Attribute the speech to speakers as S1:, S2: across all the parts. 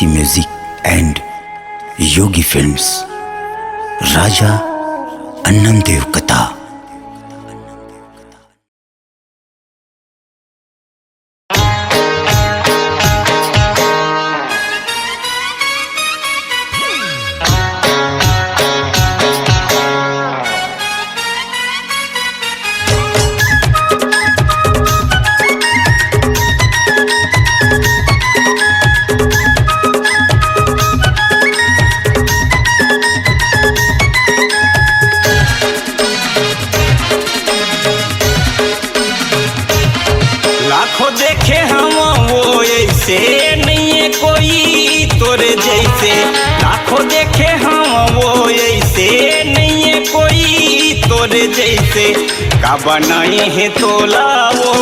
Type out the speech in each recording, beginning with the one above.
S1: Bansi Music and Yogi Films. Raja Annamdev Katha.
S2: लाखों देखे हम वो ऐसे नहीं है कोई तोरे जैसे। लाखों देखे हम वो ऐसे नहीं है कोई तोरे जैसे। का बनाए है तोला वो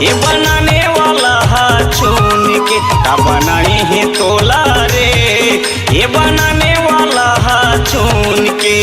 S2: ये बनाने वाला हाथ चून के। का बनाए है तोला रे ये बनाने वाला हाथ चून के।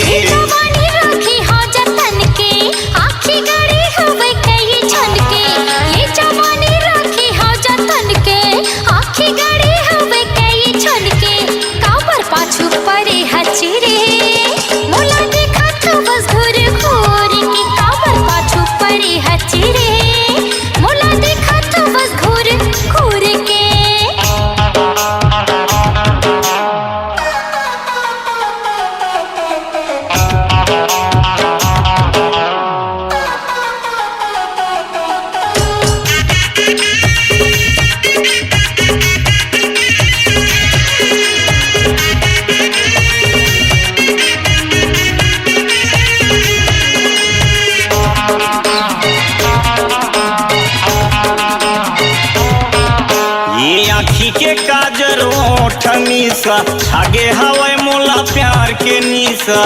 S2: आँखी के काजर ओठ निशा आगे हवाई मोला प्यार के निशा।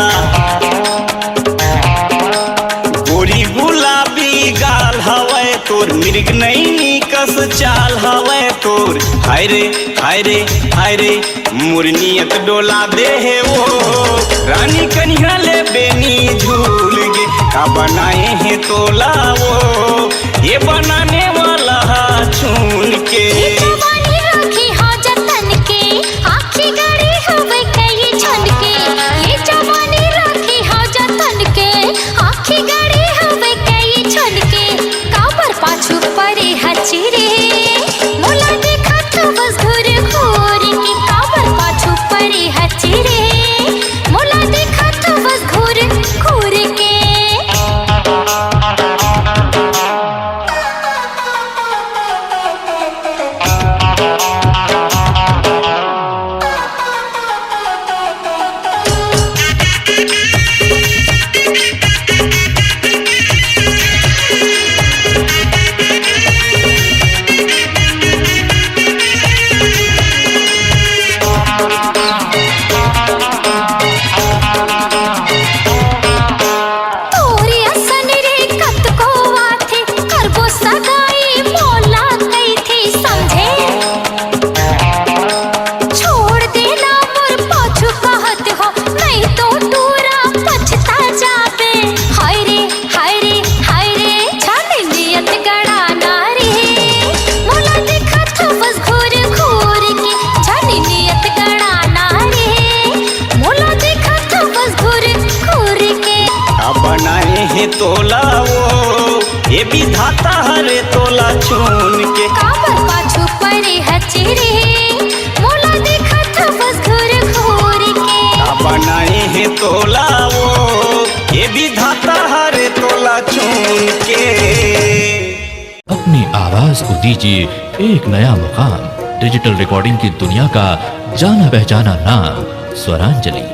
S2: गोरी गुलाबी गाल हवाई तोर मिर्ग नहीं कस चाल हवाई तोर। हाय रे हाय रे हाय रे मुरनियत डोला दे है वो रानी कन्हैया ले बेनी झूल गे। का बनाए है तोला वो ये बनाने वाला चून के। बनाए है तोला वो ये विधाता हरे तोला चुन के।
S3: काबर पाछू परे हचरे मोला देखत बस घूर घूर के।
S2: बनाए है तोला वो ये विधाता हरे तोला चुन के।
S4: अपनी आवाज को दीजिए एक नया मुकाम। डिजिटल रिकॉर्डिंग की दुनिया का जाना पहचाना नाम स्वरांजलि,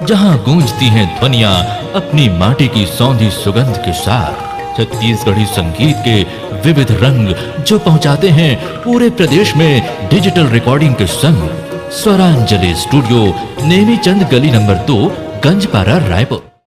S4: जहां गूंजती हैं ध्वनियां अपनी माटी की सौंधी सुगंध के साथ। छत्तीसगढ़ी संगीत के विविध रंग जो पहुंचाते हैं पूरे प्रदेश में डिजिटल रिकॉर्डिंग के संग। स्वरांजलि स्टूडियो, नेमीचंद गली नंबर 2, गंजपारा, रायपुर।